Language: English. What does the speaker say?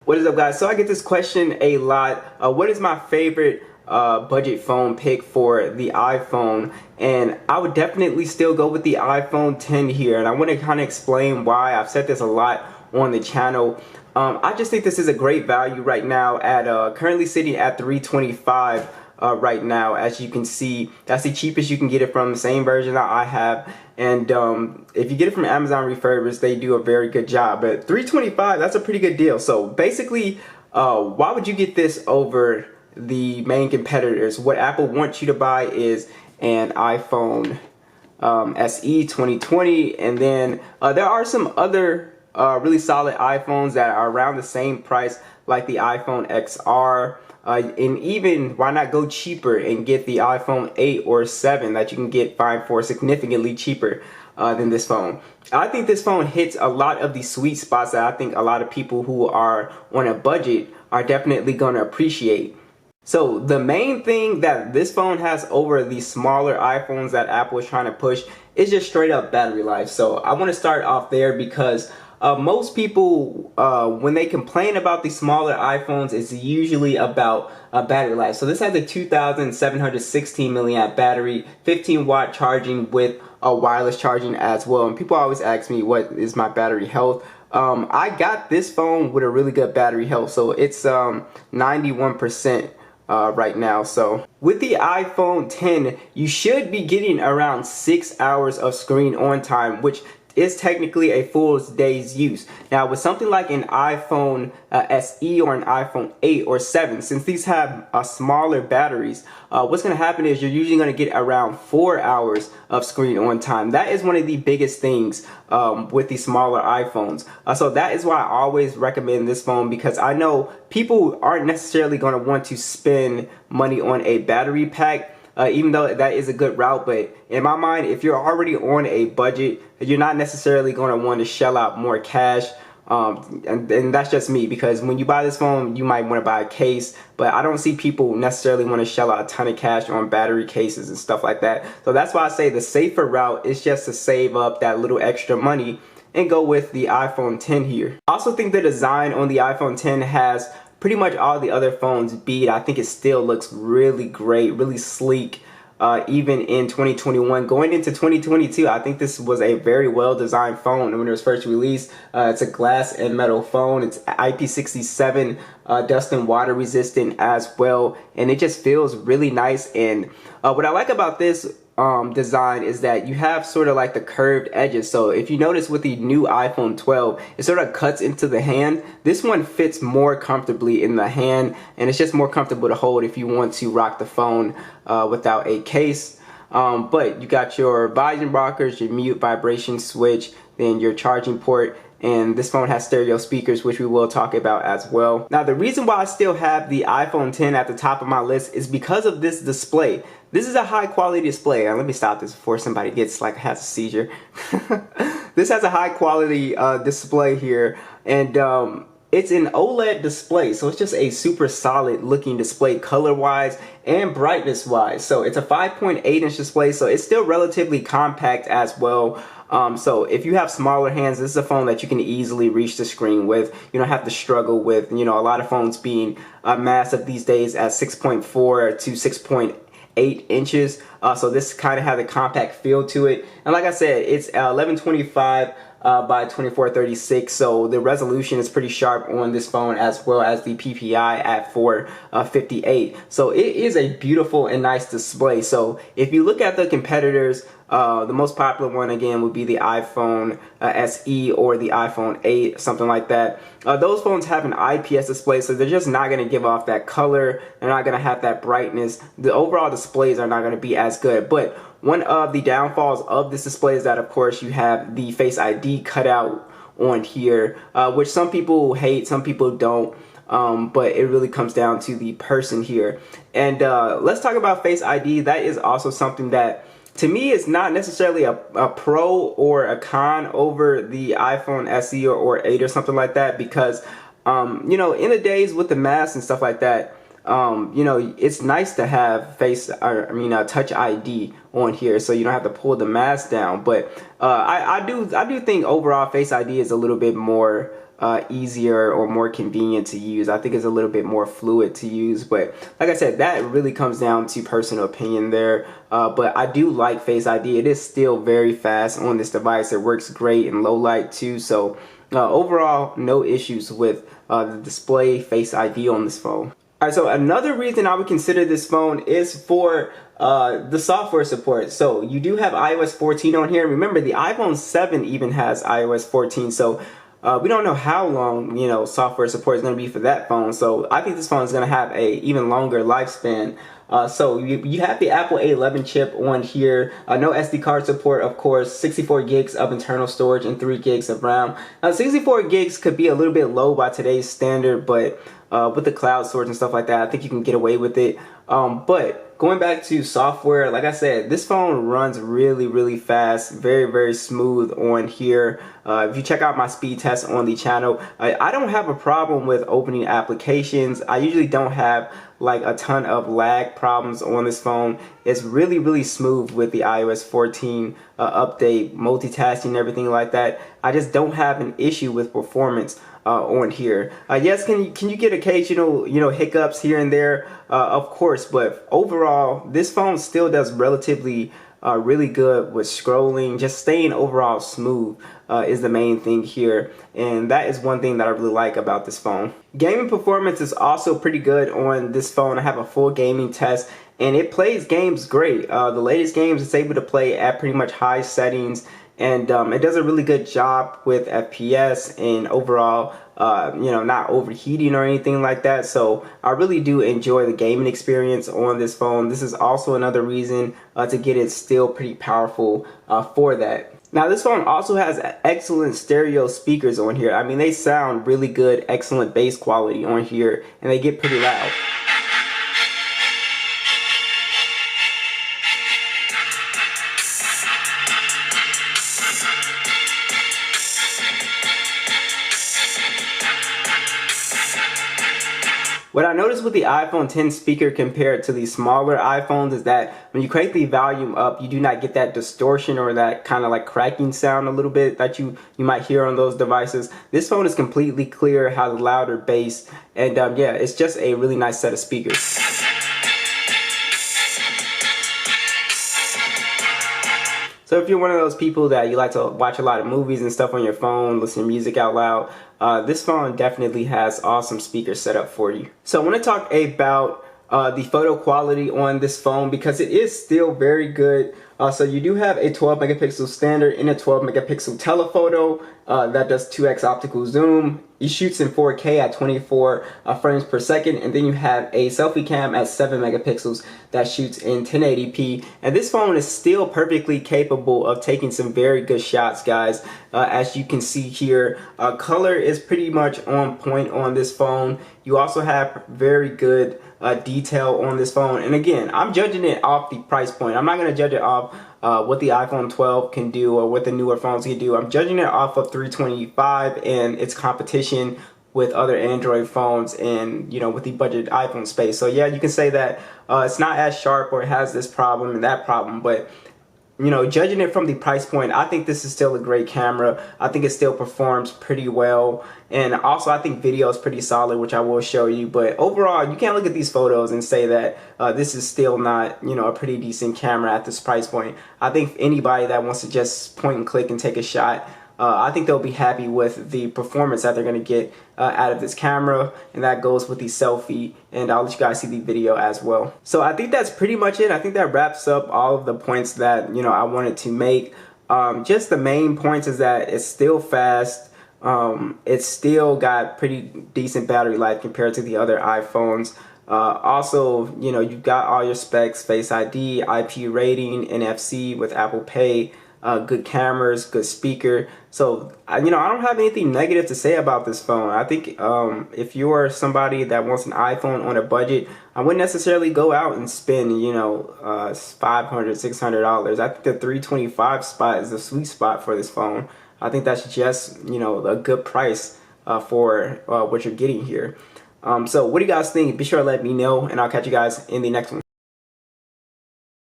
What is up, guys? So I get this question a lot. What is my favorite budget phone pick for the iPhone? And I would definitely still go with the iPhone 10 here. And I want to kind of explain why. I've said this a lot on the channel. I just think this is a great value right now at currently sitting at $325 right now. As you can see, that's the cheapest you can get it from, the same version that I have. And if you get it from Amazon refurbished, they do a very good job. But $325, that's a pretty good deal. So basically, why would you get this over the main competitors? What Apple wants you to buy is an iPhone SE 2020, and then there are some other really solid iPhones that are around the same price, like the iPhone XR. And even, why not go cheaper and get the iPhone 8 or 7 that you can get fine for significantly cheaper than this phone. I think this phone hits a lot of the sweet spots that I think a lot of people who are on a budget are definitely going to appreciate. So the main thing that this phone has over the smaller iPhones that Apple is trying to push is just straight up battery life. So I want to start off there because most people, when they complain about the smaller iPhones, it's usually about battery life. So this has a 2,716 milliamp battery, 15 watt charging with a wireless charging as well. And people always ask me, what is my battery health? I got this phone with a really good battery health, so it's 91%. Right now. So with the iPhone 10, you should be getting around 6 hours of screen on time, which is technically a full day's use. Now with something like an iPhone SE or an iPhone 8 or 7, since these have smaller batteries, what's going to happen is you're usually going to get around 4 hours of screen on time. That is one of the biggest things with the smaller iPhones. So that is why I always recommend this phone, because I know people aren't necessarily going to want to spend money on a battery pack. Even though that is a good route, but in my mind, if you're already on a budget, you're not necessarily going to want to shell out more cash. And that's just me, because when you buy this phone, you might want to buy a case, but I don't see people necessarily want to shell out a ton of cash on battery cases and stuff like that. So that's why I say the safer route is just to save up that little extra money and go with the iPhone 10 here. I also think the design on the iPhone 10 has pretty much all the other phones beat. I think it still looks really great, really sleek, even in 2021. Going into 2022, I think this was a very well designed phone when it was first released. It's a glass and metal phone. It's IP67 dust and water resistant as well, and it just feels really nice. And what I like about this design is that you have sort of like the curved edges. So if you notice with the new iPhone 12, it sort of cuts into the hand. This one fits more comfortably in the hand, and it's just more comfortable to hold if you want to rock the phone without a case. But you got your volume rockers, your mute vibration switch, then your charging port, and this phone has stereo speakers, which we will talk about as well. Now, the reason why I still have the iPhone 10 at the top of my list is because of this display. This is a high quality display. Let me stop this before somebody gets like has a seizure. This has a high quality display here, and it's an OLED display, so it's just a super solid looking display color wise and brightness wise. So it's a 5.8 inch display, so it's still relatively compact as well. So if you have smaller hands, this is a phone that you can easily reach the screen with. You don't have to struggle with, you know, a lot of phones being massive these days at 6.4 to 6.8 inches. So this kind of has a compact feel to it. And like I said, it's 1125 by 2436, so the resolution is pretty sharp on this phone, as well as the PPI at 458. So it is a beautiful and nice display. So if you look at the competitors, the most popular one again would be the iPhone SE or the iPhone 8, something like that. Those phones have an IPS display, so they're just not going to give off that color. They're not going to have that brightness. The overall displays are not going to be as good. But one of the downfalls of this display is that, of course, you have the Face ID cutout on here, which some people hate, some people don't. But it really comes down to the person here. And let's talk about Face ID. That is also something that, to me, is not necessarily a pro or a con over the iPhone SE or 8 or something like that, because, you know, in the days with the masks and stuff like that, it's nice to have touch ID on here, so you don't have to pull the mask down. But I do think overall Face ID is a little bit more easier or more convenient to use. I think it's a little bit more fluid to use, but like I said, that really comes down to personal opinion there. But I do like Face ID. It is still very fast on this device. It works great in low light too. So overall, no issues with the display Face ID on this phone. Alright, so another reason I would consider this phone is for the software support. So you do have iOS 14 on here. Remember, the iPhone 7 even has iOS 14. So we don't know how long, software support is going to be for that phone. So I think this phone is going to have a even longer lifespan. So you have the Apple A11 chip on here. No SD card support, of course. 64 gigs of internal storage and 3 gigs of RAM. Now, 64 gigs could be a little bit low by today's standard, but with the cloud storage and stuff like that, I think you can get away with it. But going back to software, like I said, this phone runs really, really fast, very, very smooth on here. If you check out my speed test on the channel, I don't have a problem with opening applications. I usually don't have like a ton of lag problems on this phone. It's really, really smooth with the iOS 14 update, multitasking, everything like that. I just don't have an issue with performance on here. Yes, can you get occasional hiccups here and there? Of course, but overall, this phone still does relatively really good with scrolling. Just staying overall smooth is the main thing here, and that is one thing that I really like about this phone. Gaming performance is also pretty good on this phone. I have a full gaming test, and it plays games great. The latest games it's able to play at pretty much high settings, and it does a really good job with FPS and overall not overheating or anything like that. So I really do enjoy the gaming experience on this phone. This is also another reason to get it still pretty powerful for that. Now, this phone also has excellent stereo speakers on here. I mean, they sound really good, excellent bass quality on here, and they get pretty loud. What I noticed with the iPhone 10 speaker compared to the smaller iPhones is that when you crank the volume up, you do not get that distortion or that kind of like cracking sound a little bit that you might hear on those devices. This phone is completely clear, has louder bass, and yeah, it's just a really nice set of speakers. So if you're one of those people that you like to watch a lot of movies and stuff on your phone, listen to music out loud, this phone definitely has awesome speakers set up for you. So I want to talk about the photo quality on this phone because it is still very good. So you do have a 12 megapixel standard and a 12 megapixel telephoto that does 2x optical zoom. It shoots in 4K at 24 frames per second, and then you have a selfie cam at 7 megapixels that shoots in 1080p. And this phone is still perfectly capable of taking some very good shots, guys. As you can see here, color is pretty much on point on this phone. You also have very good detail on this phone. And again, I'm judging it off the price point. I'm not going to judge it off what the iPhone 12 can do or what the newer phones can do. I'm judging it off of 325 and its competition with other Android phones and with the budget iPhone space. So yeah, you can say that it's not as sharp or it has this problem and that problem, but judging it from the price point, I think this is still a great camera. I think it still performs pretty well. And also, I think video is pretty solid, which I will show you. But overall, you can't look at these photos and say that this is still not, a pretty decent camera at this price point. I think anybody that wants to just point and click and take a shot, I think they'll be happy with the performance that they're going to get out of this camera, and that goes with the selfie, and I'll let you guys see the video as well. So I think that's pretty much it. I think that wraps up all of the points that I wanted to make. Just the main points is that it's still fast. It's still got pretty decent battery life compared to the other iPhones. Also, you've got all your specs: Face ID, IP rating, NFC with Apple Pay. Good cameras, good speaker. So I don't have anything negative to say about this phone. I think if you are somebody that wants an iPhone on a budget, I wouldn't necessarily go out and spend $500, $600. I think the 325 spot is the sweet spot for this phone. I think that's just a good price for what you're getting here. So what do you guys think? Be sure to let me know, and I'll catch you guys in the next one.